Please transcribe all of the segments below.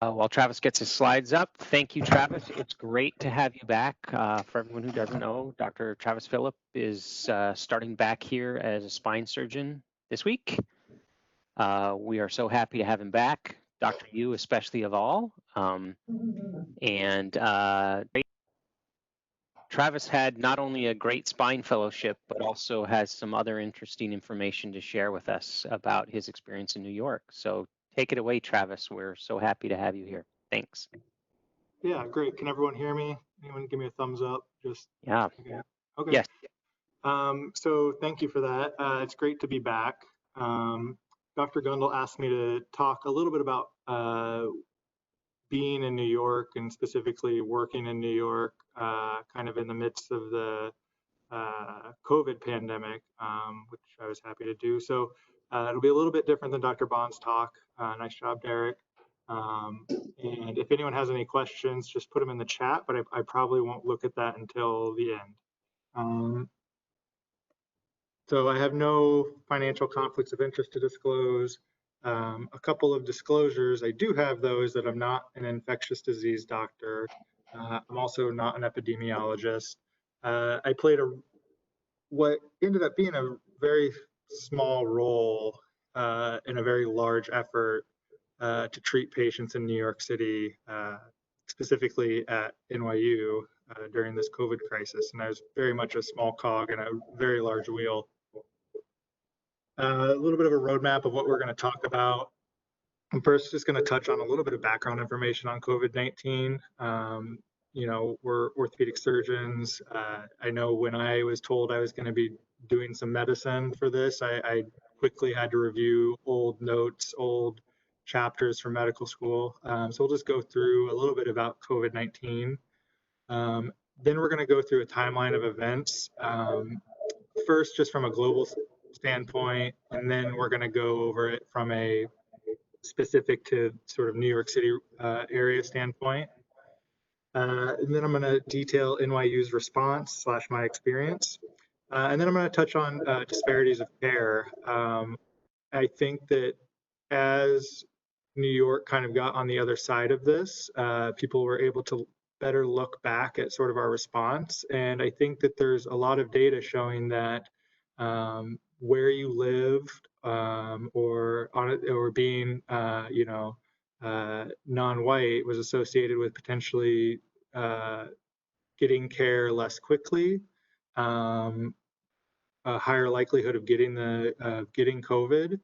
While Travis gets his slides up, thank you, Travis. It's great to have you back. For everyone who doesn't know, Dr. Travis Philipp is starting back here as a spine surgeon this week. We are so happy to have him back, Dr. Yu especially of all. Travis had not only a great spine fellowship, but also has some other interesting information to share with us about his experience in New York. So take it away, Travis. We're so happy to have you here. Thanks. Yeah, great. Can everyone hear me? Anyone give me a thumbs up? Yeah. Okay. Yes. So thank you for that. It's great to be back. Dr. Gundel asked me to talk a little bit about being in New York and specifically working in New York, kind of in the midst of the COVID pandemic, which I was happy to do. So it'll be a little bit different than Dr. Bond's talk. Nice job, Derek. And if anyone has any questions, just put them in the chat, but I probably won't look at that until the end. So I have no financial conflicts of interest to disclose. A couple of disclosures, I do have those that I'm not an infectious disease doctor. I'm also not an epidemiologist. I played what ended up being a very small role in a very large effort to treat patients in New York City, specifically at NYU during this COVID crisis. And I was very much a small cog in a very large wheel. A little bit of a roadmap of what we're going to talk about. I'm first just going to touch on a little bit of background information on COVID-19. You know, we're orthopedic surgeons. I know when I was told I was going to be doing some medicine for this, I quickly had to review old notes, old chapters from medical school. So we'll just go through a little bit about COVID-19. Then we're going to go through a timeline of events. First, just from a global standpoint, and then we're going to go over it from a specific to sort of New York City area standpoint. And then I'm going to detail NYU's response / my experience. And then I'm going to touch on disparities of care. I think that as New York kind of got on the other side of this, people were able to better look back at sort of our response. And I think that there's a lot of data showing that where you lived or being, you know, non-white was associated with potentially getting care less quickly, a higher likelihood of getting COVID.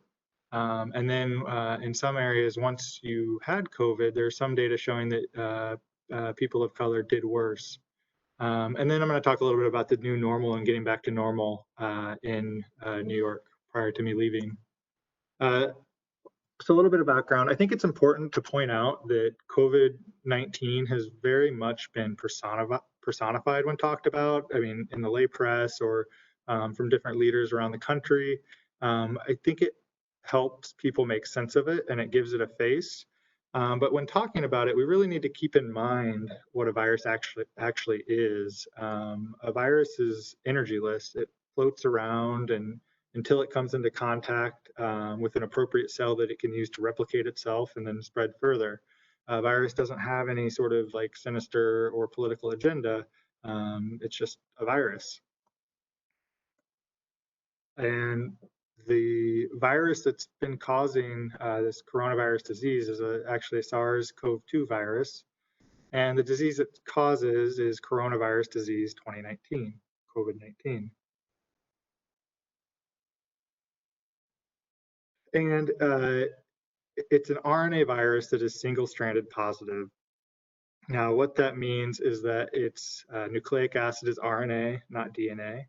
And then in some areas, once you had COVID, there's some data showing that people of color did worse. And then I'm going to talk a little bit about the new normal and getting back to normal in New York prior to me leaving. So a little bit of background. I think it's important to point out that COVID-19 has very much been personified when talked about. I mean, in the lay press or from different leaders around the country. I think it helps people make sense of it and it gives it a face. But when talking about it, we really need to keep in mind what a virus actually is. A virus is energyless. It floats around and until it comes into contact with an appropriate cell that it can use to replicate itself and then spread further. A virus doesn't have any sort of like sinister or political agenda. It's just a virus. And the virus that's been causing this coronavirus disease is actually a SARS-CoV-2 virus. And the disease it causes is coronavirus disease 2019, COVID-19. And it's an RNA virus that is single-stranded positive. Now, what that means is that its nucleic acid is RNA, not DNA.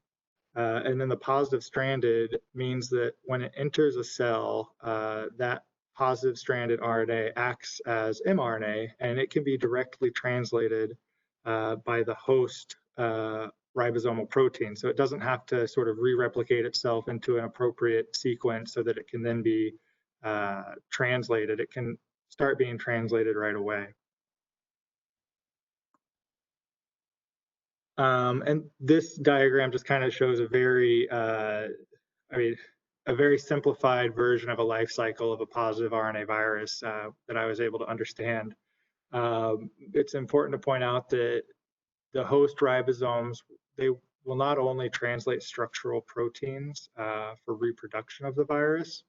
And then the positive stranded means that when it enters a cell, that positive stranded RNA acts as mRNA, and it can be directly translated by the host ribosomal protein. So it doesn't have to sort of re-replicate itself into an appropriate sequence so that it can then be translated. It can start being translated right away. And this diagram just kind of shows a very, I mean, a very simplified version of a life cycle of a positive RNA virus that I was able to understand. It's important to point out that the host ribosomes, they will not only translate structural proteins for reproduction of the virus,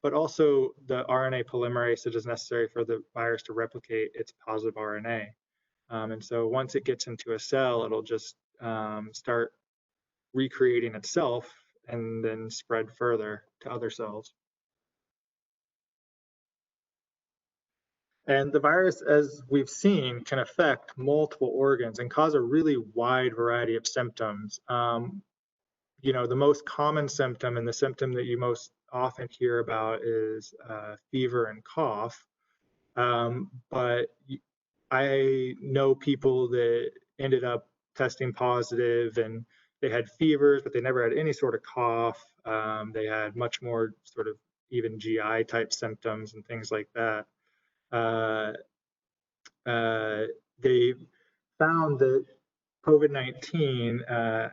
but also the RNA polymerase that is necessary for the virus to replicate its positive RNA. And so once it gets into a cell, it'll just start recreating itself and then spread further to other cells. And the virus, as we've seen, can affect multiple organs and cause a really wide variety of symptoms. You know, the most common symptom and the symptom that you most often hear about is fever and cough. But I know people that ended up testing positive and they had fevers, but they never had any sort of cough. They had much more sort of even GI type symptoms and things like that. They found that COVID-19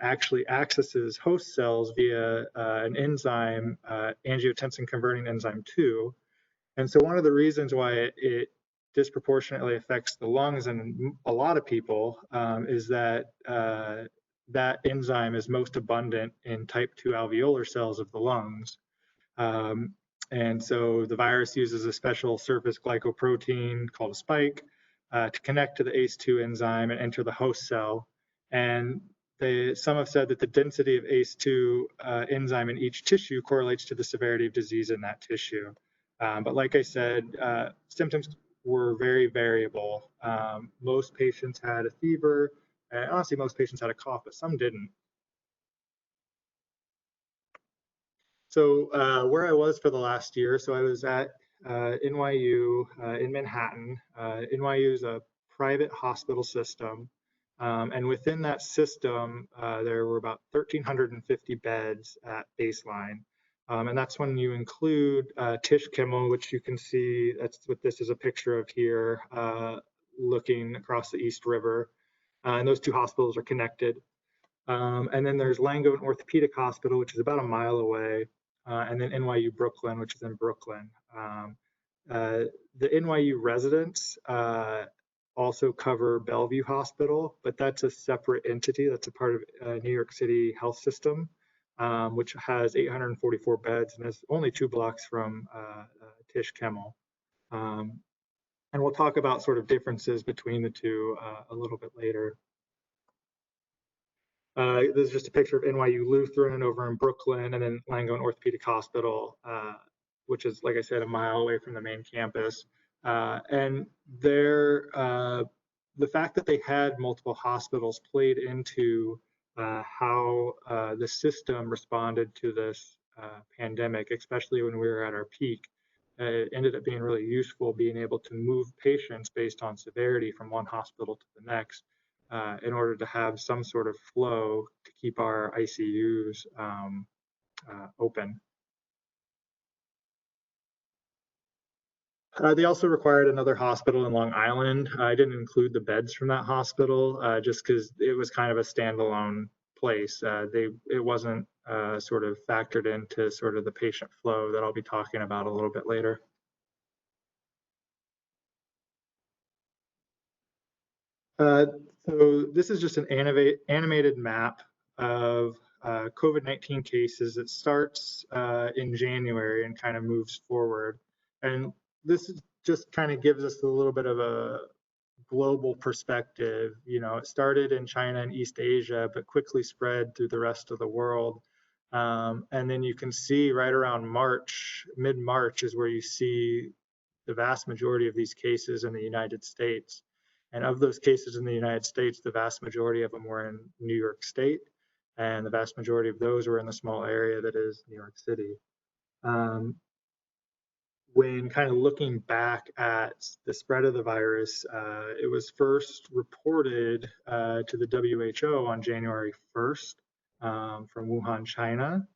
actually accesses host cells via an enzyme, angiotensin converting enzyme 2. And so one of the reasons why it disproportionately affects the lungs in a lot of people is that that enzyme is most abundant in type 2 alveolar cells of the lungs. And so the virus uses a special surface glycoprotein called a spike to connect to the ACE2 enzyme and enter the host cell. And some have said that the density of ACE2 enzyme in each tissue correlates to the severity of disease in that tissue. But like I said, symptoms were very variable. Most patients had a fever, and honestly, most patients had a cough, but some didn't. So where I was for the last year, so I was at NYU in Manhattan. NYU is a private hospital system. And within that system, there were about 1,350 beds at baseline. And that's when you include Tisch Kimmel, which you can see, that's what this is a picture of here, looking across the East River. And those two hospitals are connected. And then there's Langone Orthopaedic Hospital, which is about a mile away. And then NYU Brooklyn, which is in Brooklyn. The NYU residents also cover Bellevue Hospital, but that's a separate entity. That's a part of New York City Health System, which has 844 beds and is only 2 blocks from Tisch Kimmel. And we'll talk about sort of differences between the two a little bit later. This is just a picture of NYU Lutheran over in Brooklyn, and then Langone Orthopaedic Hospital, which is, like I said, a mile away from the main campus. And the fact that they had multiple hospitals played into how the system responded to this pandemic, especially when we were at our peak. It ended up being really useful being able to move patients based on severity from one hospital to the next. In order to have some sort of flow to keep our ICUs open. They also required another hospital in Long Island. I didn't include the beds from that hospital just because it was kind of a standalone place. It wasn't sort of factored into sort of the patient flow that I'll be talking about a little bit later. So this is just an animated map of COVID-19 cases. It starts in January and kind of moves forward. And this just kind of gives us a little bit of a global perspective. You know, it started in China and East Asia, but quickly spread through the rest of the world. And then you can see right around March, mid-March is where you see the vast majority of these cases in the United States. And of those cases in the United States, the vast majority of them were in New York State, and the vast majority of those were in the small area that is New York City. When kind of looking back at the spread of the virus, it was first reported to the WHO on January 1st from Wuhan, China.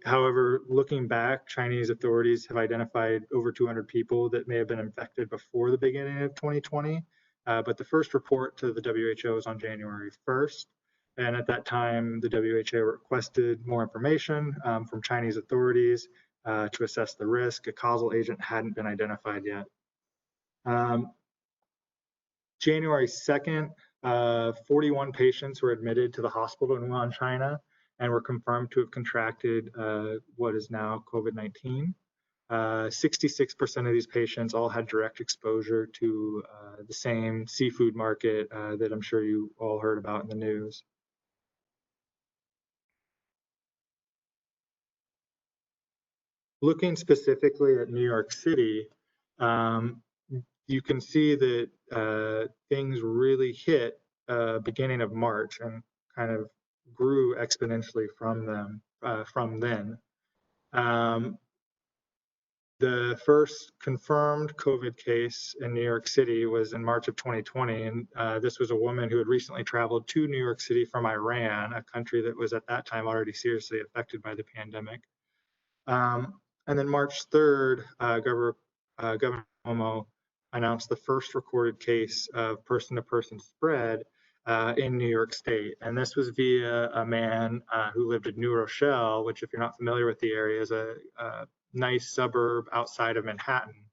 However, looking back, Chinese authorities have identified over 200 people that may have been infected before the beginning of 2020. But the first report to the WHO is on January 1st. And at that time, the WHO requested more information from Chinese authorities to assess the risk. A causal agent hadn't been identified yet. January 2nd, 41 patients were admitted to the hospital in Wuhan, China, and were confirmed to have contracted what is now COVID-19. 66% of these patients all had direct exposure to the same seafood market that I'm sure you all heard about in the news. Looking specifically at New York City, you can see that things really hit beginning of March and kind of grew exponentially from then. The first confirmed COVID case in New York City was in March of 2020, and this was a woman who had recently traveled to New York City from Iran, a country that was at that time already seriously affected by the pandemic. And then March 3rd, Governor Cuomo announced the first recorded case of person-to-person spread in New York State. And this was via a man who lived in New Rochelle, which, if you're not familiar with the area, is a nice suburb outside of Manhattan.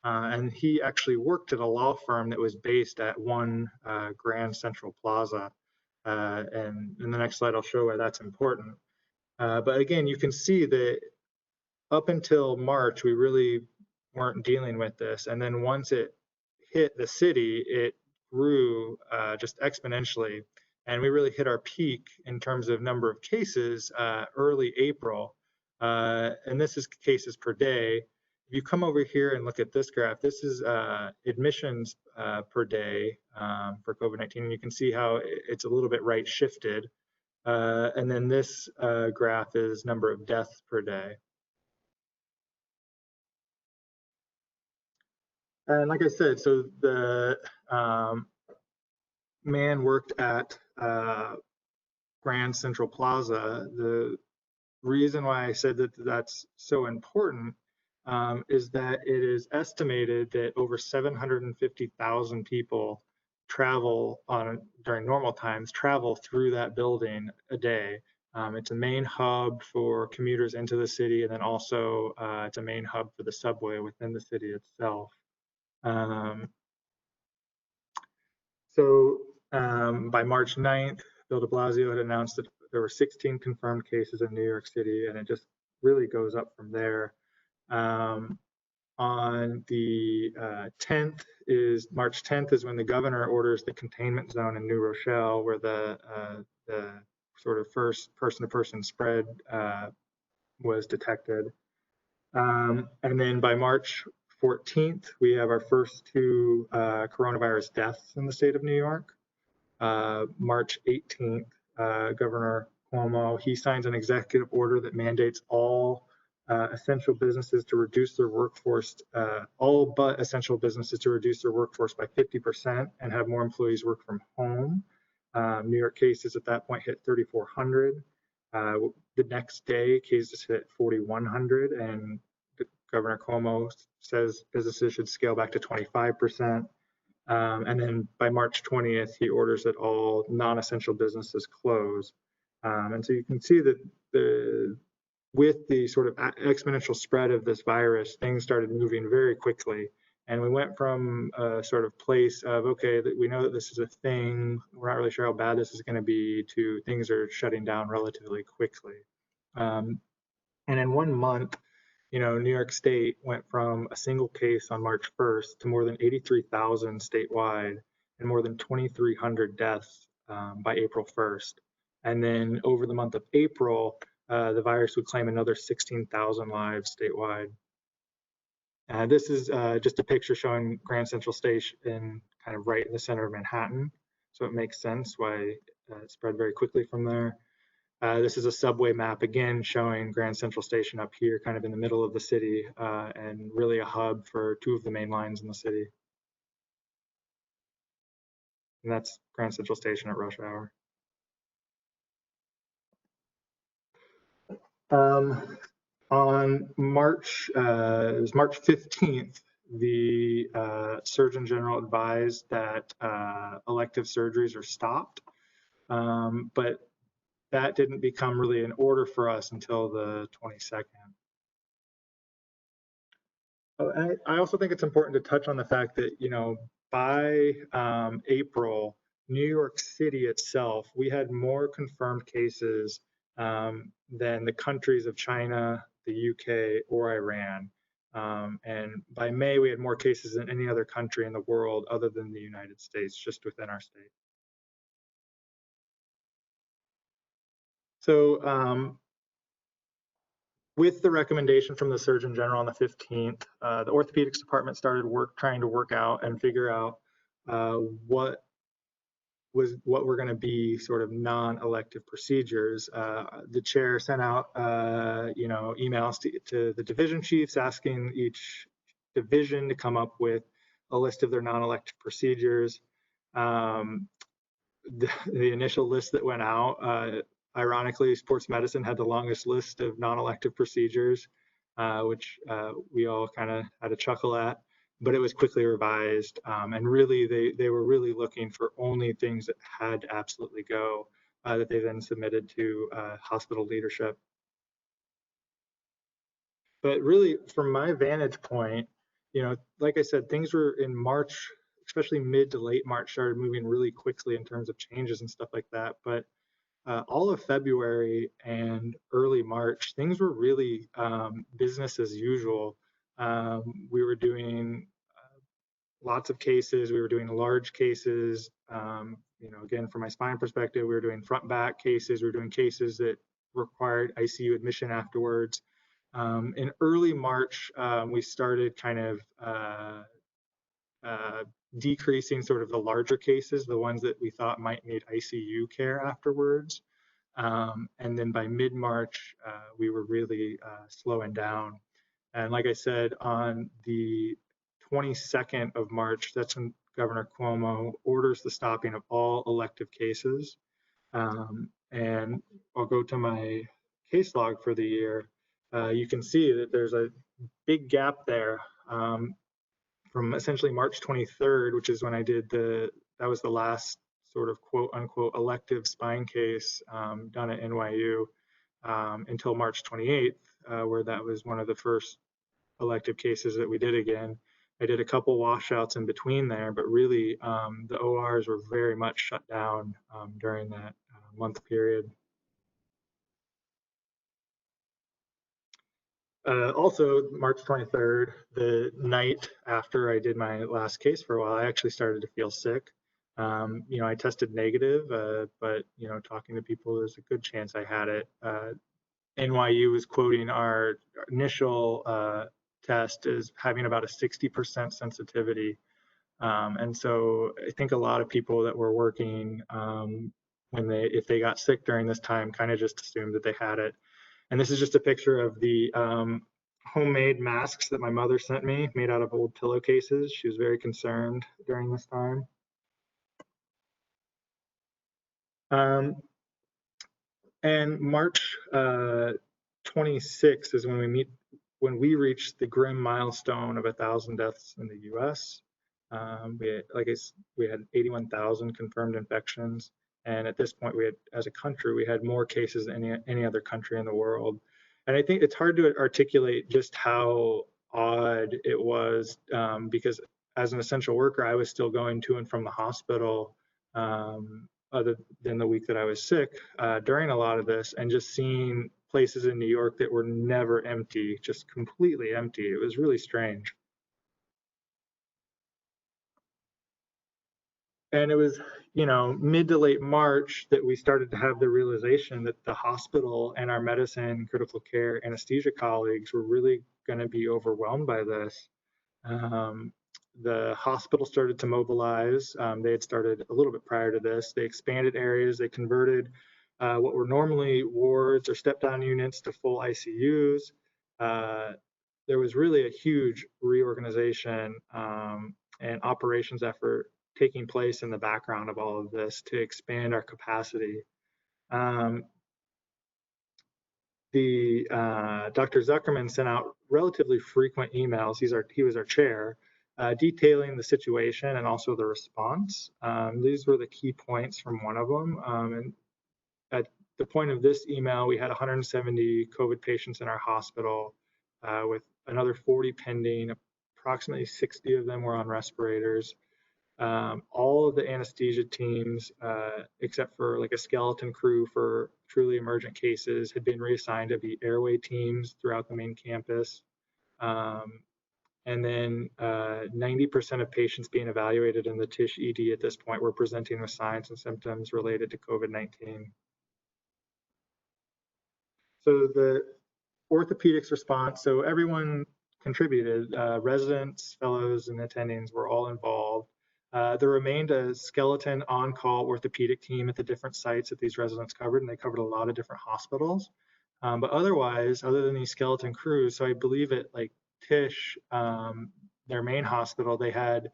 And he actually worked at a law firm that was based at One Grand Central Plaza. And in the next slide, I'll show why that's important. But again, you can see that up until March, we really weren't dealing with this. And then once it hit the city, it grew just exponentially. And we really hit our peak in terms of number of cases early April. And this is cases per day. If you come over here and look at this graph, this is admissions per day for COVID-19. And you can see how it's a little bit right shifted. And then this graph is number of deaths per day. And like I said, so the man worked at Grand Central Plaza. The reason why I said that that's so important is that it is estimated that over 750,000 people during normal times, travel through that building a day. It's a main hub for commuters into the city, and then also it's a main hub for the subway within the city itself. By March 9th, Bill de Blasio had announced that there were 16 confirmed cases in New York City, and it just really goes up from there. On the March 10th is when the governor orders the containment zone in New Rochelle, where the sort of first person-to-person spread was detected. And then by March 14th, we have our first two coronavirus deaths in the state of New York. March 18th, Governor Cuomo, he signs an executive order that mandates all essential businesses to reduce their workforce, all but essential businesses to reduce their workforce by 50% and have more employees work from home. New York cases at that point hit 3,400. The next day, cases hit 4,100, and Governor Cuomo says businesses should scale back to 25%. And then by March 20th, he orders that all non-essential businesses close. And so you can see that with the sort of exponential spread of this virus, things started moving very quickly. And we went from a sort of place of, okay, that we know that this is a thing, we're not really sure how bad this is going to be, to things are shutting down relatively quickly. And in 1 month, New York State went from a single case on March 1st to more than 83,000 statewide and more than 2,300 deaths by April 1st. And then over the month of April, the virus would claim another 16,000 lives statewide. This is just a picture showing Grand Central Station kind of right in the center of Manhattan. So it makes sense why it spread very quickly from there. This is a subway map, again, showing Grand Central Station up here, kind of in the middle of the city, and really a hub for two of the main lines in the city. And that's Grand Central Station at rush hour. On March 15th, the Surgeon General advised that elective surgeries are stopped. but that didn't become really an order for us until the 22nd. I also think it's important to touch on the fact that, by April, New York City itself, we had more confirmed cases than the countries of China, the UK, or Iran. And by May, we had more cases than any other country in the world other than the United States, just within our state. So with the recommendation from the Surgeon General on the 15th, the orthopedics department started trying to work out and figure out what were going to be sort of non-elective procedures. The chair sent out, emails to the division chiefs asking each division to come up with a list of their non-elective procedures. The initial list that went out, ironically, sports medicine had the longest list of non-elective procedures, which we all kind of had a chuckle at, but it was quickly revised. And really, they were really looking for only things that had to absolutely go, that they then submitted to hospital leadership. But really, from my vantage point, like I said, things were in March, especially mid to late March, started moving really quickly in terms of changes and stuff like that. But all of February and early March, things were really business as usual. We were doing lots of cases. We were doing large cases. Again, from my spine perspective, we were doing front back cases. We were doing cases that required ICU admission afterwards. In early March, we started kind of decreasing sort of the larger cases, the ones that we thought might need ICU care afterwards. And then by mid-March, we were really slowing down. And like I said, on the 22nd of March, that's when Governor Cuomo orders the stopping of all elective cases. And I'll go to my case log for the year. You can see that there's a big gap there from essentially March 23rd, which is when I did that was the last sort of quote unquote elective spine case done at NYU until March 28th, where that was one of the first elective cases that we did again. I did a couple washouts in between there, but really the ORs were very much shut down during that month period. Also, March 23rd, the night after I did my last case for a while, I actually started to feel sick. I tested negative, but talking to people, there's a good chance I had it. NYU was quoting our initial test as having about a 60% sensitivity. And so I think a lot of people that were working if they got sick during this time, kind of just assumed that they had it. And this is just a picture of the homemade masks that my mother sent me, made out of old pillowcases. She was very concerned during this time. And March 26th is when we reached the grim milestone of 1,000 deaths in the U.S. We had 81,000 confirmed infections. And at this point, as a country, we had more cases than any other country in the world. And I think it's hard to articulate just how odd it was because as an essential worker, I was still going to and from the hospital other than the week that I was sick during a lot of this, and just seeing places in New York that were never empty, just completely empty. It was really strange. And it was, mid to late March that we started to have the realization that the hospital and our medicine, critical care, anesthesia colleagues were really going to be overwhelmed by this. The hospital started to mobilize. They had started a little bit prior to this. They expanded areas. They converted what were normally wards or step-down units to full ICUs. There was really a huge reorganization and operations effort taking place in the background of all of this to expand our capacity. Dr. Zuckerman sent out relatively frequent emails. He was our chair, detailing the situation and also the response. These were the key points from one of them. And at the point of this email, we had 170 COVID patients in our hospital with another 40 pending. Approximately 60 of them were on respirators. All of the anesthesia teams, except for like a skeleton crew for truly emergent cases, had been reassigned to be airway teams throughout the main campus. And then 90% of patients being evaluated in the Tisch ED at this point were presenting with signs and symptoms related to COVID-19. So the orthopedics response, so everyone contributed, residents, fellows, and attendings were all involved. There remained a skeleton on-call orthopedic team at the different sites that these residents covered, and they covered a lot of different hospitals. But otherwise, other than these skeleton crews, so I believe at like Tisch, their main hospital, they had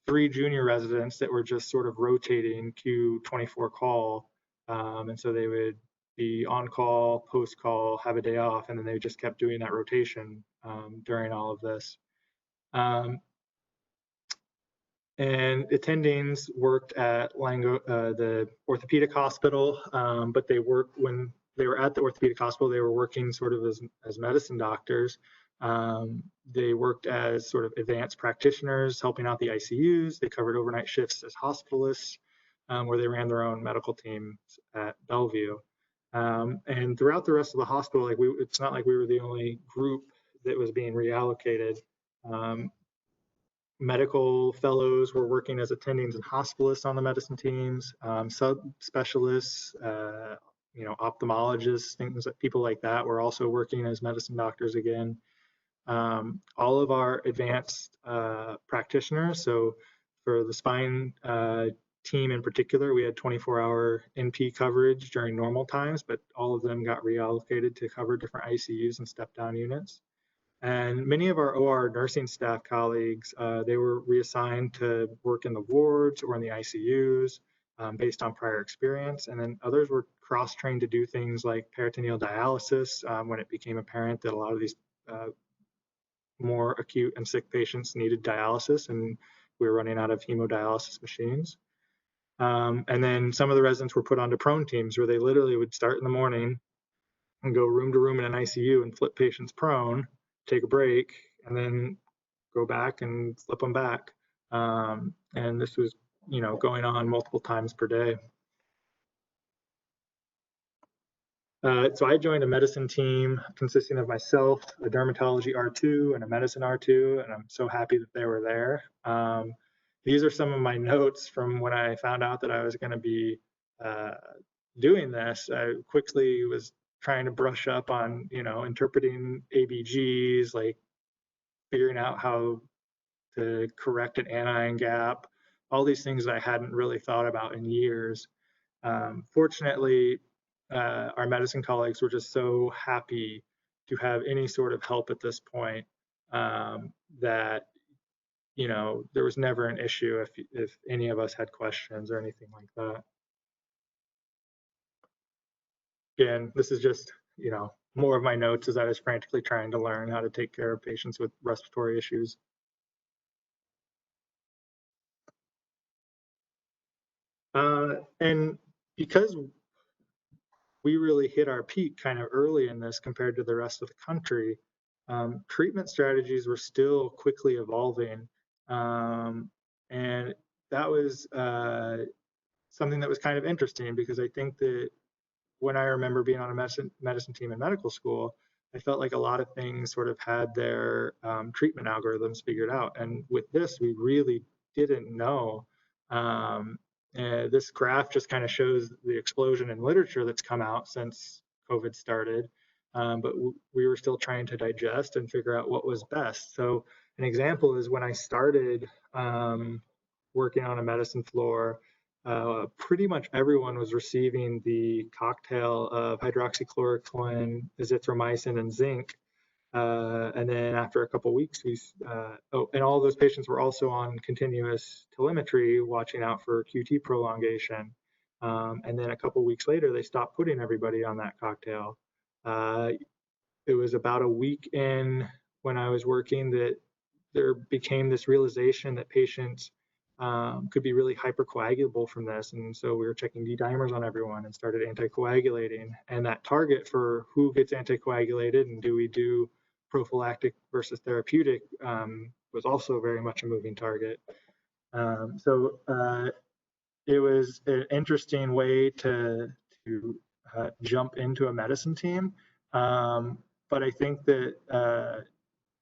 3 junior residents that were just sort of rotating Q24 call. And so they would be on call, post call, have a day off, and then they just kept doing that rotation during all of this. And attendings worked at the orthopedic hospital, but they worked when they were at the orthopedic hospital, they were working sort of as medicine doctors. They worked as sort of advanced practitioners, helping out the ICUs. They covered overnight shifts as hospitalists, where they ran their own medical teams at Bellevue. And throughout the rest of the hospital, like it's not like we were the only group that was being reallocated. Medical fellows were working as attendings and hospitalists on the medicine teams, subspecialists, ophthalmologists, things like people like that were also working as medicine doctors again. All of our advanced practitioners, so for the spine team in particular, we had 24-hour NP coverage during normal times, but all of them got reallocated to cover different ICUs and step-down units. And many of our OR nursing staff colleagues, they were reassigned to work in the wards or in the ICUs based on prior experience. And then others were cross-trained to do things like peritoneal dialysis when it became apparent that a lot of these more acute and sick patients needed dialysis and we were running out of hemodialysis machines. And then some of the residents were put onto prone teams where they literally would start in the morning and go room to room in an ICU and flip patients prone, take a break, and then go back and flip them back. And this was, going on multiple times per day. So I joined a medicine team consisting of myself, a dermatology R2 and a medicine R2, and I'm so happy that they were there. These are some of my notes from when I found out that I was going to be doing this. I quickly was trying to brush up on, interpreting ABGs, like figuring out how to correct an anion gap, all these things that I hadn't really thought about in years. Fortunately, our medicine colleagues were just so happy to have any sort of help at this point that, there was never an issue if any of us had questions or anything like that. Again, this is just, more of my notes as I was frantically trying to learn how to take care of patients with respiratory issues. And because we really hit our peak kind of early in this compared to the rest of the country, treatment strategies were still quickly evolving. And that was something that was kind of interesting because I think that when I remember being on a medicine team in medical school, I felt like a lot of things sort of had their treatment algorithms figured out. And with this, we really didn't know. This graph just kind of shows the explosion in literature that's come out since COVID started. But we were still trying to digest and figure out what was best. So an example is when I started working on a medicine floor, pretty much everyone was receiving the cocktail of hydroxychloroquine, azithromycin, and zinc. And then after a couple of weeks, and all those patients were also on continuous telemetry, watching out for QT prolongation. And then a couple of weeks later, they stopped putting everybody on that cocktail. It was about a week in when I was working that there became this realization that patients could be really hypercoagulable from this. And so we were checking D-dimers on everyone and started anticoagulating. And that target for who gets anticoagulated and do we do prophylactic versus therapeutic was also very much a moving target. So it was an interesting way to jump into a medicine team. But I think that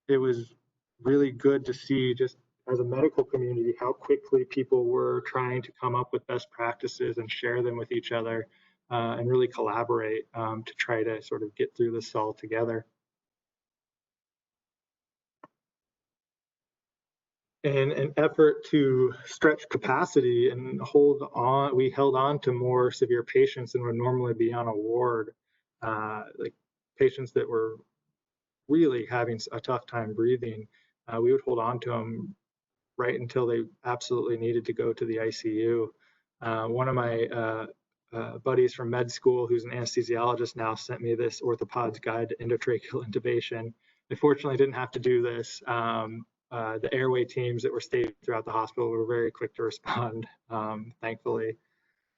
it was really good to see, just as a medical community, how quickly people were trying to come up with best practices and share them with each other and really collaborate to try to sort of get through this all together. In an effort to stretch capacity and we held on to more severe patients than would normally be on a ward, like patients that were really having a tough time breathing. We would hold on to them right until they absolutely needed to go to the ICU. One of my buddies from med school, who's an anesthesiologist now, sent me this Orthopaedics Guide to Endotracheal Intubation. I fortunately didn't have to do this. The airway teams that were stationed throughout the hospital were very quick to respond, thankfully.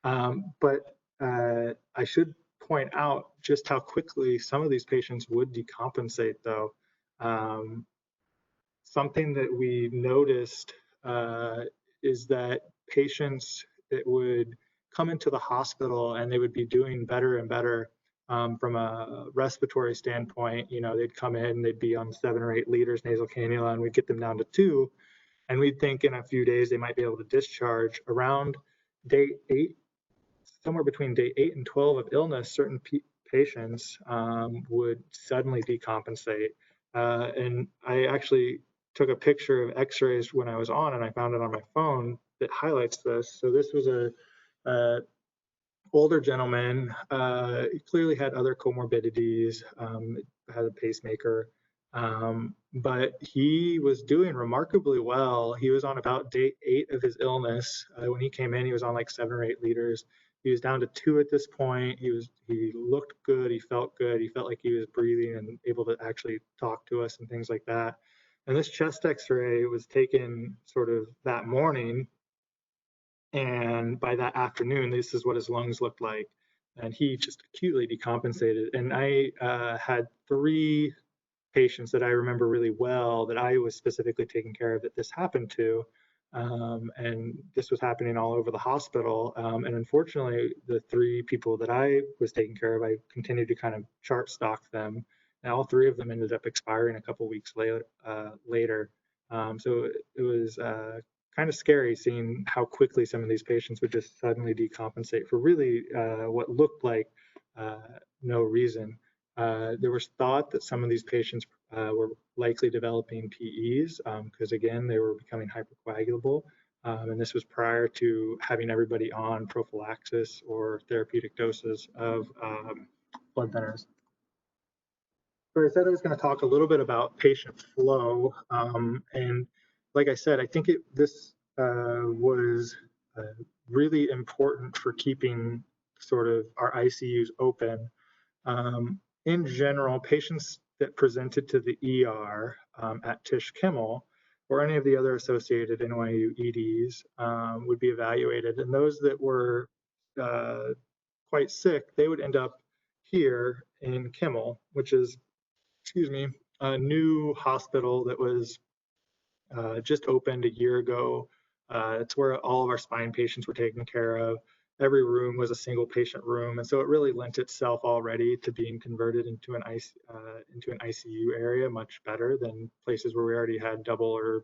But I should point out just how quickly some of these patients would decompensate, though. Something that we noticed is that patients that would come into the hospital and they would be doing better and better from a respiratory standpoint. You know, they'd come in, they'd be on 7 or 8 liters nasal cannula, and we'd get them down to 2. And we'd think in a few days they might be able to discharge. Around day 8, somewhere between day 8 and 12 of illness, certain patients would suddenly decompensate. And I actually took a picture of x-rays when I was on, and I found it on my phone that highlights this. So this was a older gentleman, clearly had other comorbidities, had a pacemaker, but he was doing remarkably well. He was on about day 8 of his illness. When he came in, he was on like 7 or 8 liters. He was down to 2 at this point. He looked good. He felt good. He felt like he was breathing and able to actually talk to us and things like that. And this chest x-ray was taken sort of that morning. And by that afternoon, this is what his lungs looked like. And he just acutely decompensated. And I had 3 patients that I remember really well that I was specifically taking care of that this happened to. And this was happening all over the hospital. And unfortunately, the 3 people that I was taking care of, I continued to kind of chart stock them. And all 3 of them ended up expiring a couple weeks later. So it was kind of scary seeing how quickly some of these patients would just suddenly decompensate for really what looked like no reason. There was thought that some of these patients were likely developing PEs because, again, they were becoming hypercoagulable. And this was prior to having everybody on prophylaxis or therapeutic doses of blood thinners. So I said I was going to talk a little bit about patient flow. And like I said, I think this was really important for keeping sort of our ICUs open. In general, patients that presented to the ER at Tisch Kimmel or any of the other associated NYU EDs would be evaluated. And those that were quite sick, they would end up here in Kimmel, which is, a new hospital that was just opened a year ago. It's where all of our spine patients were taken care of. Every room was a single patient room, and so it really lent itself already to being converted into an ICU area much better than places where we already had double or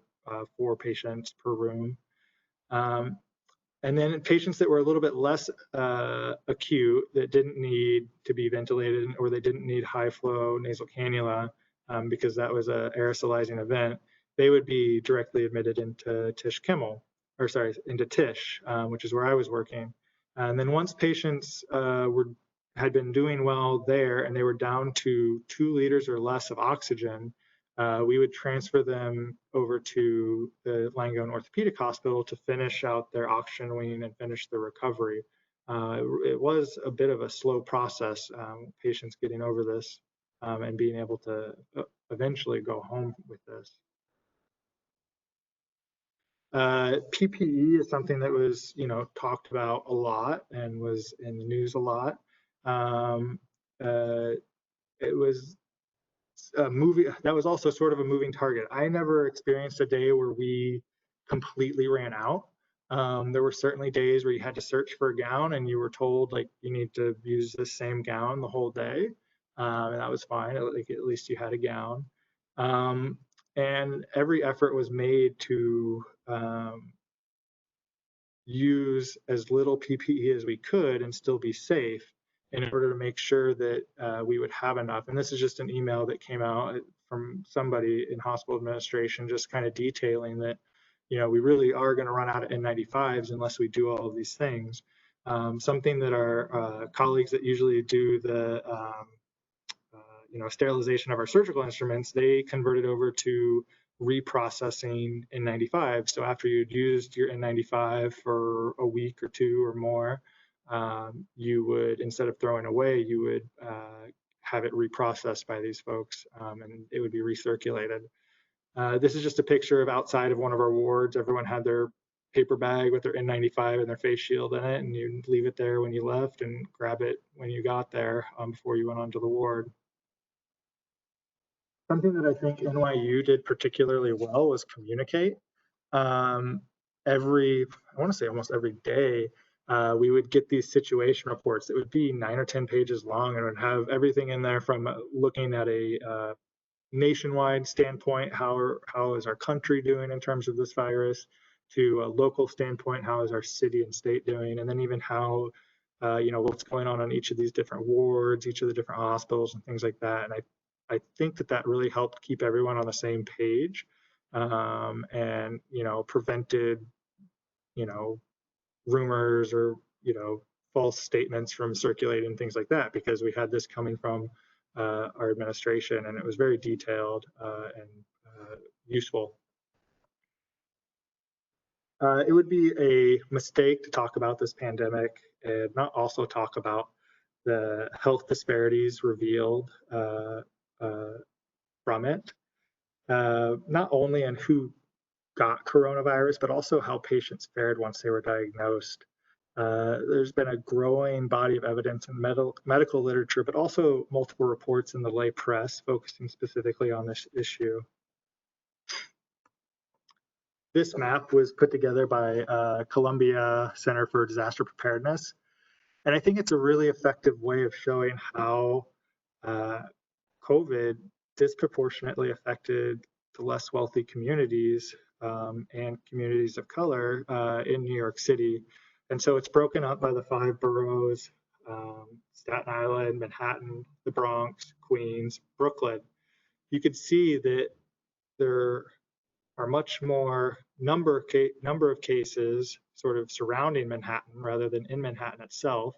4 patients per room. And then patients that were a little bit less acute, that didn't need to be ventilated or they didn't need high flow nasal cannula because that was an aerosolizing event, they would be directly admitted into Tisch Kimmel, or sorry, into Tisch, which is where I was working. And then once patients had been doing well there and they were down to 2 liters or less of oxygen, we would transfer them over to the Langone Orthopedic Hospital to finish out their oxygen wean and finish the recovery. It was a bit of a slow process, patients getting over this and being able to eventually go home with this. PPE is something that was, talked about a lot and was in the news a lot. It was a movie that was also sort of a moving target. I never experienced a day where we completely ran out. There were certainly days where you had to search for a gown and you were told like you need to use the same gown the whole day, and that was fine. Like at least you had a gown, and every effort was made to use as little PPE as we could and still be safe in order to make sure that we would have enough. And this is just an email that came out from somebody in hospital administration, just kind of detailing that, we really are going to run out of N95s unless we do all of these things. Something that our colleagues that usually do the sterilization of our surgical instruments, they converted over to reprocessing N95. So after you'd used your N95 for a week or two or more, you would, instead of throwing away, you would have it reprocessed by these folks, and it would be recirculated. This is just a picture of outside of one of our wards. Everyone had their paper bag with their N95 and their face shield in it, and you leave it there when you left and grab it when you got there before you went onto the ward. Something that I think NYU did particularly well was communicate. I want to say almost every day, we would get these situation reports that would be 9 or 10 pages long and would have everything in there from looking at a nationwide standpoint, how is our country doing in terms of this virus, to a local standpoint, how is our city and state doing, and then even how, what's going on each of these different wards, each of the different hospitals and things like that. And I think that really helped keep everyone on the same page, and, prevented, rumors or, false statements from circulating, things like that, because we had this coming from our administration, and it was very detailed and useful. It would be a mistake to talk about this pandemic and not also talk about the health disparities revealed from it, not only in who got coronavirus, but also how patients fared once they were diagnosed. There's been a growing body of evidence in medical literature, but also multiple reports in the lay press focusing specifically on this issue. This map was put together by Columbia Center for Disaster Preparedness, and I think it's a really effective way of showing how COVID disproportionately affected the less wealthy communities and communities of color in New York City. And so it's broken up by the 5 boroughs, Staten Island, Manhattan, the Bronx, Queens, Brooklyn. You could see that there are much more number of cases sort of surrounding Manhattan rather than in Manhattan itself.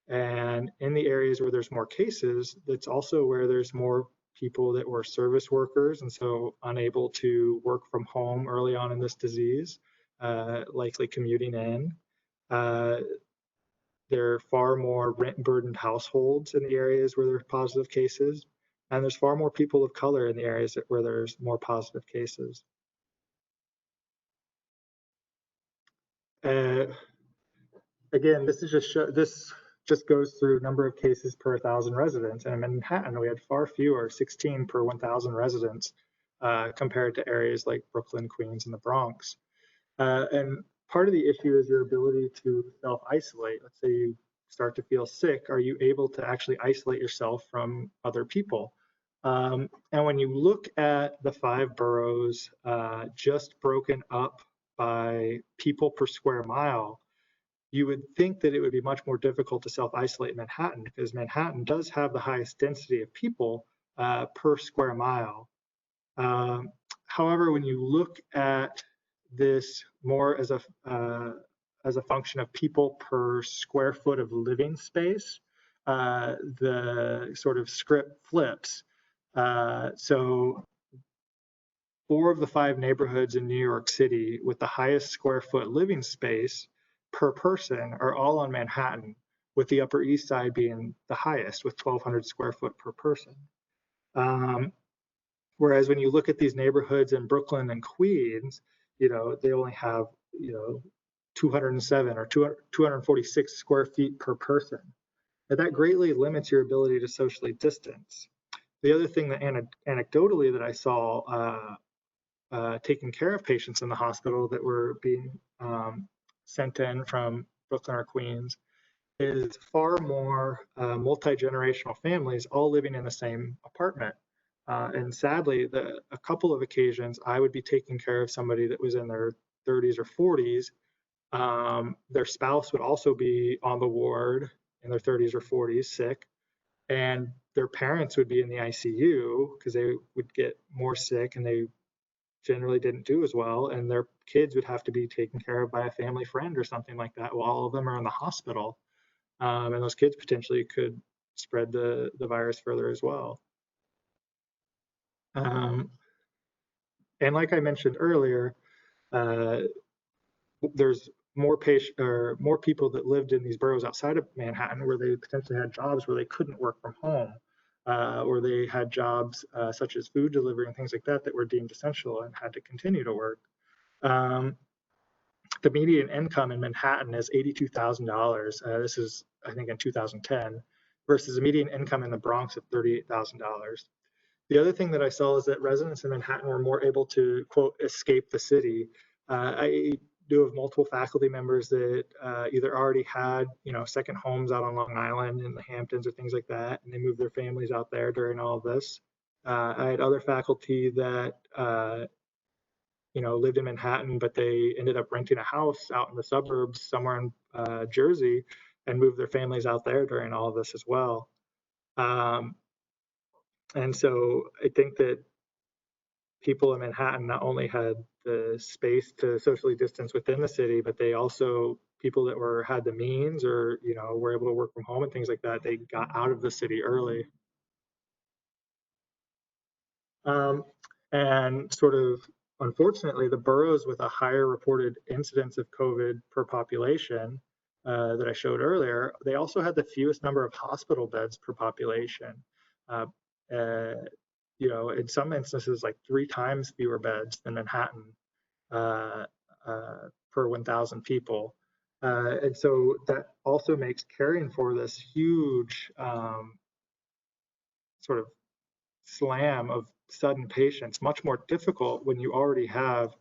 And in the areas where there's more cases, that's also where there's more people that were service workers and so unable to work from home early on in this disease, likely commuting in. There are far more rent-burdened households in the areas where there's positive cases, and there's far more people of color in the areas where there's more positive cases. Again, this just goes through number of cases per 1,000 residents. And in Manhattan, we had far fewer, 16 per 1,000 residents, compared to areas like Brooklyn, Queens, and the Bronx. And part of the issue is your ability to self-isolate. Let's say you start to feel sick. Are you able to actually isolate yourself from other people? And when you look at the 5 boroughs just broken up by people per square mile, you would think that it would be much more difficult to self-isolate in Manhattan, because Manhattan does have the highest density of people per square mile. However, when you look at this more as a function of people per square foot of living space, the sort of script flips. So 4 of the 5 neighborhoods in New York City with the highest square foot living space per person are all on Manhattan, with the Upper East Side being the highest with 1,200 square foot per person. Whereas when you look at these neighborhoods in Brooklyn and Queens, they only have, 207 or 246 square feet per person. And that greatly limits your ability to socially distance. The other thing that anecdotally that I saw taking care of patients in the hospital that were being sent in from Brooklyn or Queens is far more multi-generational families all living in the same apartment. And sadly, a couple of occasions I would be taking care of somebody that was in their 30s or 40s. Their spouse would also be on the ward in their 30s or 40s, sick, and their parents would be in the ICU because they would get more sick and they generally didn't do as well, and their kids would have to be taken care of by a family friend or something like that while all of them are in the hospital. And those kids potentially could spread the virus further as well. And like I mentioned earlier, there's more people that lived in these boroughs outside of Manhattan where they potentially had jobs where they couldn't work from home, or they had jobs such as food delivery and things like that that were deemed essential and had to continue to work. The median income in Manhattan is $82,000. This is, I think, in 2010, versus a median income in the Bronx of $38,000. The other thing that I saw is that residents in Manhattan were more able to, quote, escape the city. I do have multiple faculty members that either already had, second homes out on Long Island in the Hamptons or things like that, and they moved their families out there during all of this. I had other faculty that lived in Manhattan, but they ended up renting a house out in the suburbs somewhere in Jersey and moved their families out there during all of this as well. And so I think that people in Manhattan not only had the space to socially distance within the city, but they also, people that had the means or, were able to work from home and things like that, they got out of the city early. And sort of, unfortunately, the boroughs with a higher reported incidence of COVID per population that I showed earlier, they also had the fewest number of hospital beds per population. In some instances, like 3 times fewer beds than Manhattan per 1,000 people. And so that also makes caring for this huge sort of slam of sudden patients much more difficult when you already have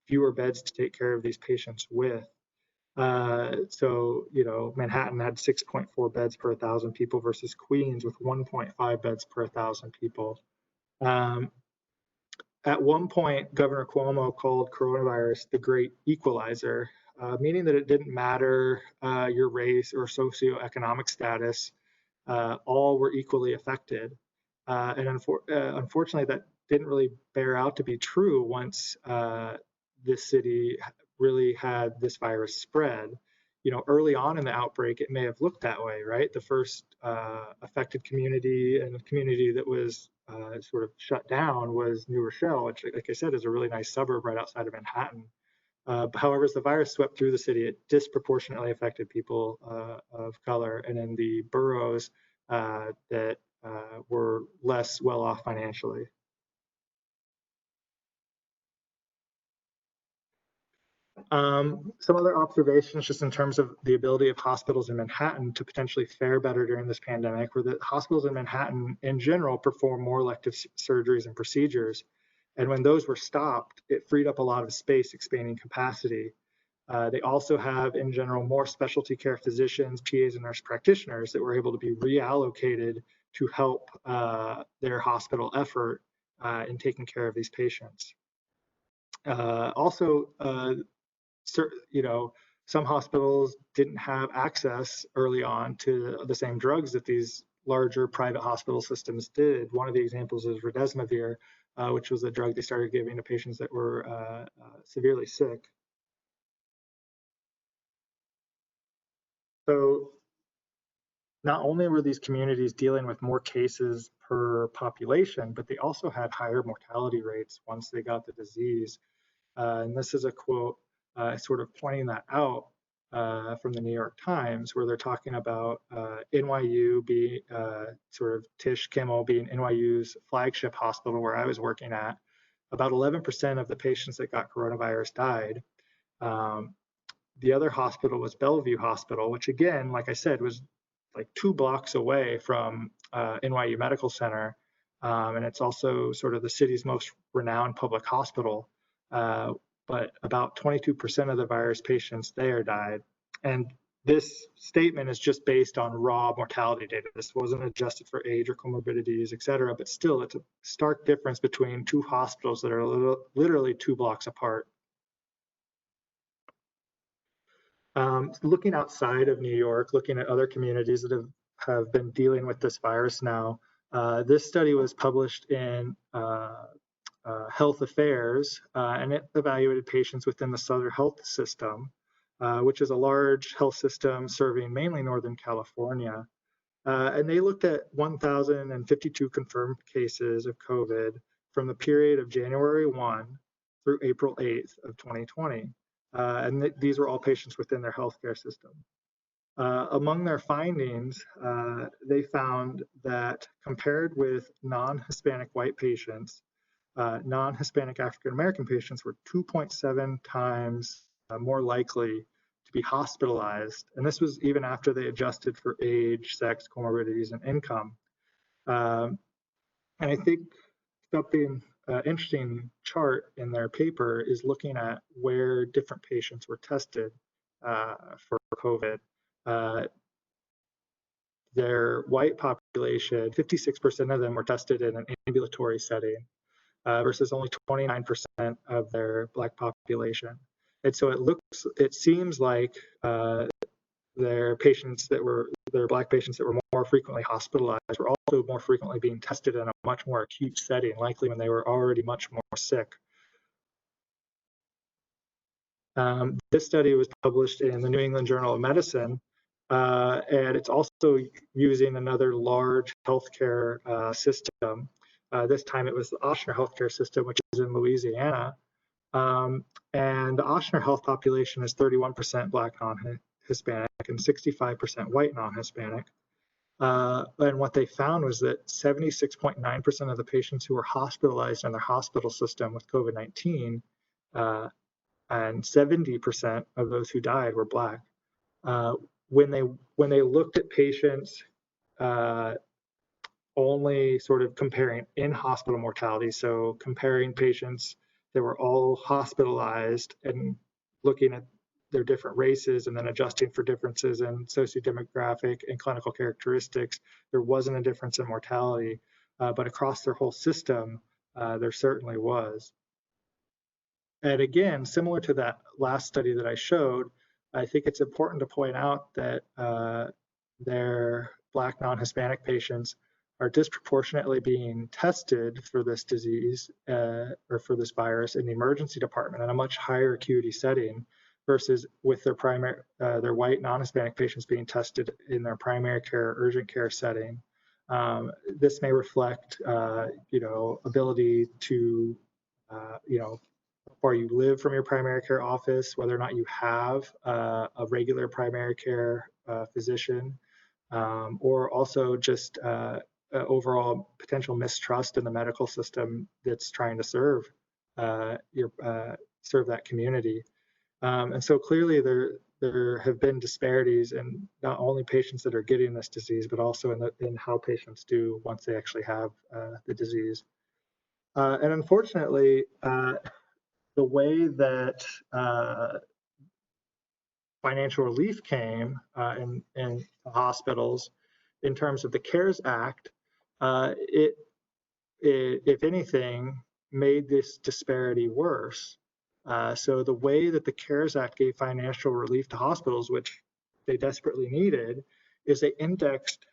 fewer beds to take care of these patients with. So, Manhattan had 6.4 beds per 1,000 people versus Queens with 1.5 beds per 1,000 people. At one point, Governor Cuomo called coronavirus the great equalizer, meaning that it didn't matter your race or socioeconomic status, all were equally affected. And unfortunately, that didn't really bear out to be true once this city really had this virus spread. Early on in the outbreak, it may have looked that way, right? The first affected community and the community that was sort of shut down was New Rochelle, which, like I said, is a really nice suburb right outside of Manhattan. However, as the virus swept through the city, it disproportionately affected people of color, and in the boroughs that were less well off financially. Some other observations just in terms of the ability of hospitals in Manhattan to potentially fare better during this pandemic were that hospitals in Manhattan in general perform more elective surgeries and procedures. And when those were stopped, it freed up a lot of space, expanding capacity. They also have, in general, more specialty care physicians, PAs, and nurse practitioners that were able to be reallocated to help their hospital effort in taking care of these patients. Some hospitals didn't have access early on to the same drugs that these larger private hospital systems did. One of the examples is remdesivir, which was a drug they started giving to patients that were severely sick. So not only were these communities dealing with more cases per population, but they also had higher mortality rates once they got the disease. And this is a quote sort of pointing that out from the New York Times, where they're talking about NYU being sort of Tisch Kimmel being NYU's flagship hospital where I was working at. about 11% of the patients that got coronavirus died. The other hospital was Bellevue Hospital, which again, like I said, was like 2 blocks away from NYU Medical Center. And it's also sort of the city's most renowned public hospital. But about 22% of the virus patients there died. And this statement is just based on raw mortality data. This wasn't adjusted for age or comorbidities, et cetera, but still it's a stark difference between 2 hospitals that are literally 2 blocks apart. Looking outside of New York, looking at other communities that have been dealing with this virus now, this study was published in Health Affairs, and it evaluated patients within the Southern Health System, which is a large health system serving mainly Northern California. And they looked at 1,052 confirmed cases of COVID from the period of January 1 through April 8th of 2020. And these were all patients within their healthcare system. Among their findings, they found that compared with non-Hispanic white patients, non-Hispanic African American patients were 2.7 times more likely to be hospitalized. And this was even after they adjusted for age, sex, comorbidities, and income. And I think something interesting chart in their paper is looking at where different patients were tested for COVID. Their white population, 56% of them were tested in an ambulatory setting versus only 29% of their Black population. And so it seems like their Black patients that were more frequently hospitalized were also more frequently being tested in a much more acute setting, likely when they were already much more sick. This study was published in the New England Journal of Medicine, and it's also using another large healthcare system. This time it was the Ochsner healthcare system, which is in Louisiana. And the Ochsner health population is 31% Black non-Hispanic and 65% white non-Hispanic. And what they found was that 76.9% of the patients who were hospitalized in their hospital system with COVID-19 and 70% of those who died were Black. When they looked at patients only sort of comparing in-hospital mortality, so comparing patients that were all hospitalized and looking at their different races and then adjusting for differences in sociodemographic and clinical characteristics, there wasn't a difference in mortality, but across their whole system, there certainly was. And again, similar to that last study that I showed, I think it's important to point out that their Black non-Hispanic patients are disproportionately being tested for this disease or for this virus in the emergency department in a much higher acuity setting versus with their white non-Hispanic patients being tested in their primary care, urgent care setting. This may reflect, ability to, where you live from your primary care office, whether or not you have a regular primary care physician, or also just overall potential mistrust in the medical system that's trying to serve that community. And so clearly there have been disparities in not only patients that are getting this disease, but also in how patients do once they actually have the disease. And unfortunately, the way that financial relief came in hospitals in terms of the CARES Act, it, if anything, made this disparity worse. So the way that the CARES Act gave financial relief to hospitals, which they desperately needed, is they indexed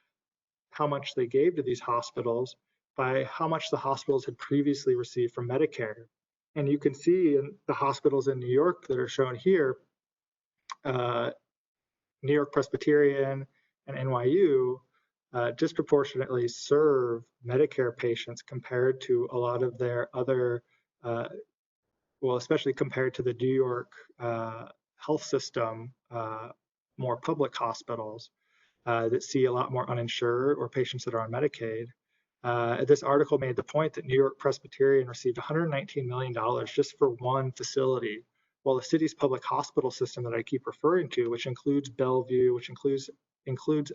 how much they gave to these hospitals by how much the hospitals had previously received from Medicare. And you can see in the hospitals in New York that are shown here, New York Presbyterian and NYU disproportionately serve Medicare patients compared to a lot of their other, especially compared to the New York health system, more public hospitals that see a lot more uninsured or patients that are on Medicaid. This article made the point that New York Presbyterian received $119 million just for one facility, while the city's public hospital system that I keep referring to, which includes Bellevue, which includes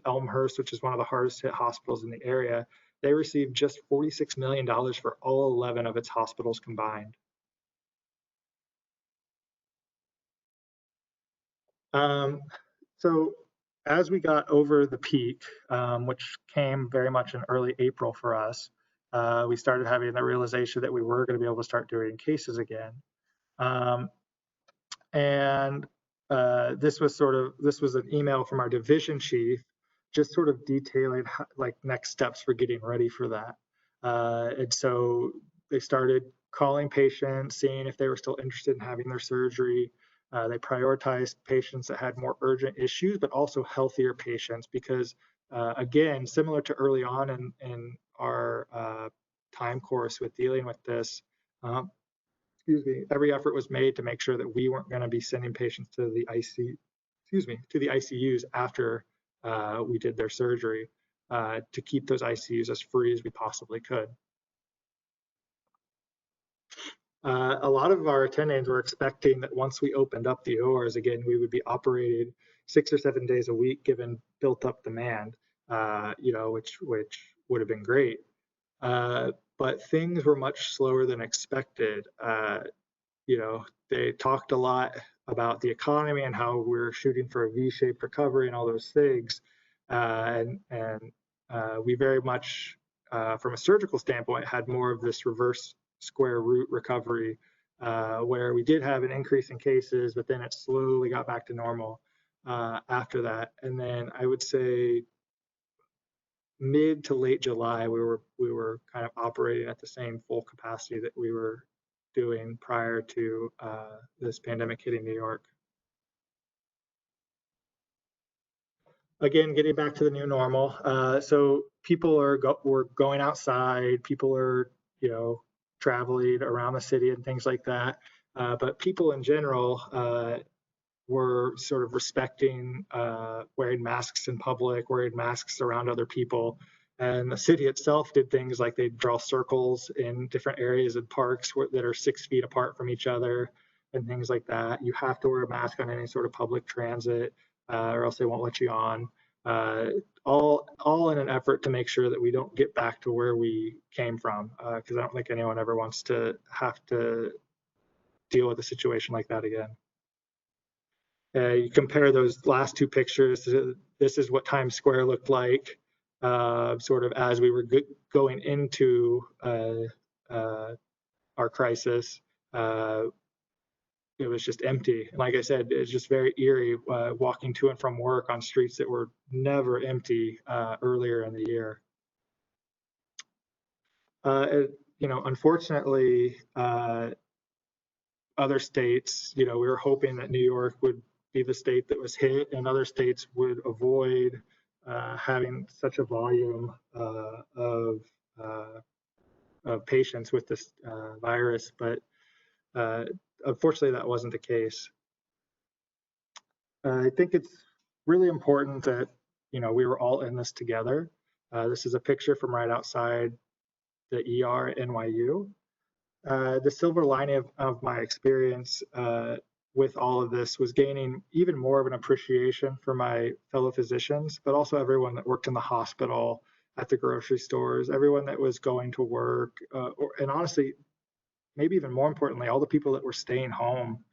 Elmhurst, which is one of the hardest hit hospitals in the area, they received just $46 million for all 11 of its hospitals combined. So as we got over the peak, which came very much in early April for us, we started having the realization that we were going to be able to start doing cases again. And this was an email from our division chief, just sort of detailing like next steps for getting ready for that. And so they started calling patients, seeing if they were still interested in having their surgery. They prioritized patients that had more urgent issues, but also healthier patients, because again, similar to early on in our time course with dealing with this, every effort was made to make sure that we weren't going to be sending patients to the ICUs after we did their surgery, to keep those ICUs as free as we possibly could. A lot of our attendings were expecting that once we opened up the ORs again, we would be operated 6 or 7 days a week, given built up demand, which would have been great. But things were much slower than expected. They talked a lot about the economy and how we're shooting for a V-shaped recovery and all those things. We very much, from a surgical standpoint, had more of this reverse square root recovery, where we did have an increase in cases, but then it slowly got back to normal after that. And then I would say mid to late July, we were kind of operating at the same full capacity that we were doing prior to this pandemic hitting New York. Again, getting back to the new normal. So people were going outside, people are, traveling around the city and things like that. But people in general were sort of respecting wearing masks in public, wearing masks around other people. And the city itself did things like they draw circles in different areas and parks that are 6 feet apart from each other and things like that. You have to wear a mask on any sort of public transit, or else they won't let you on. All in an effort to make sure that we don't get back to where we came from, because I don't think anyone ever wants to have to deal with a situation like that again. You compare those last two pictures. This is what Times Square looked like, sort of as we were going into our crisis. It was just empty. Like I said, it's just very eerie walking to and from work on streets that were never empty earlier in the year. Unfortunately, other states, we were hoping that New York would be the state that was hit, and other states would avoid having such a volume of patients with this virus, but unfortunately that wasn't the case. I think it's really important that we were all in this together. This is a picture from right outside the ER at NYU. The silver lining of my experience with all of this was gaining even more of an appreciation for my fellow physicians, but also everyone that worked in the hospital, at the grocery stores, everyone that was going to work, and honestly, maybe even more importantly, all the people that were staying home.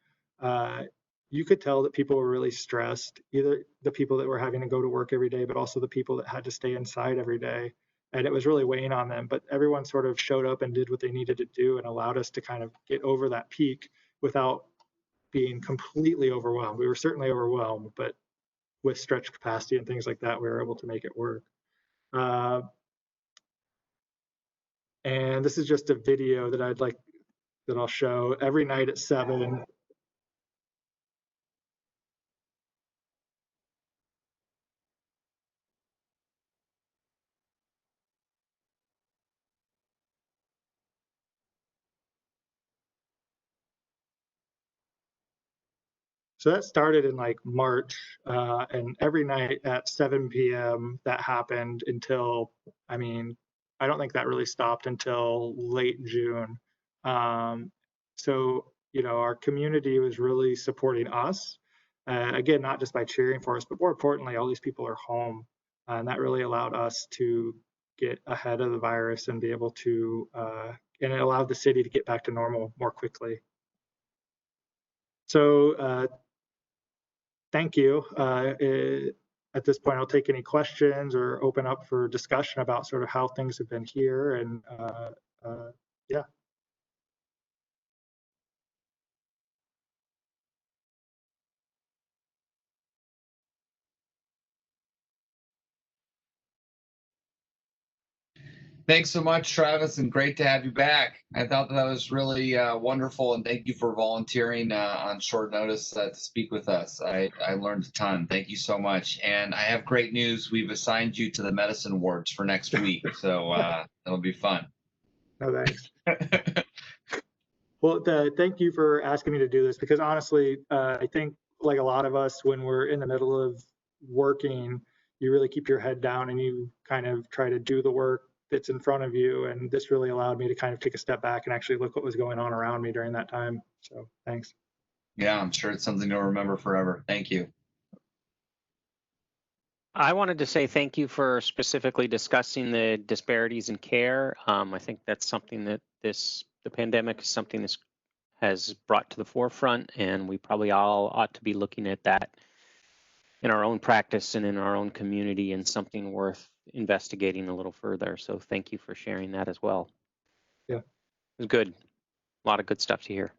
You could tell that people were really stressed, either the people that were having to go to work every day, but also the people that had to stay inside every day. And it was really weighing on them, but everyone sort of showed up and did what they needed to do and allowed us to kind of get over that peak without being completely overwhelmed. We were certainly overwhelmed, but with stretched capacity and things like that, we were able to make it work. And this is just a video that I'll show every night at 7. So that started in like March, and every night at 7 p.m. that happened until, I don't think that really stopped until late June. So, you know, our community was really supporting us. Again, not just by cheering for us, but more importantly, all these people are home. And that really allowed us to get ahead of the virus and be able to, and it allowed the city to get back to normal more quickly. So thank you. At this point, I'll take any questions or open up for discussion about sort of how things have been here. And yeah. Thanks so much, Travis, and great to have you back. I thought that was really wonderful, and thank you for volunteering on short notice to speak with us. I learned a ton. Thank you so much. And I have great news. We've assigned you to the medicine wards for next week, so it'll be fun. No, thanks. Well, thank you for asking me to do this, because honestly, I think like a lot of us, when we're in the middle of working, you really keep your head down and you kind of try to do the work that's in front of you. And this really allowed me to kind of take a step back and actually look what was going on around me during that time. So thanks. Yeah, I'm sure it's something to remember forever. Thank you. I wanted to say thank you for specifically discussing the disparities in care. I think that's something that the pandemic is something that has brought to the forefront, and we probably all ought to be looking at that in our own practice and in our own community, and something worth investigating a little further. So thank you for sharing that as well. Yeah. It was good. A lot of good stuff to hear.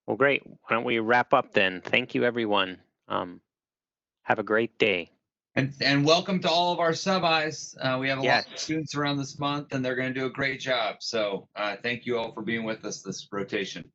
Well, great. Why don't we wrap up then? Thank you, everyone. Have a great day. And welcome to all of our sub-Is. We have a Yes. lot of students around this month, and they're going to do a great job. So thank you all for being with us this rotation.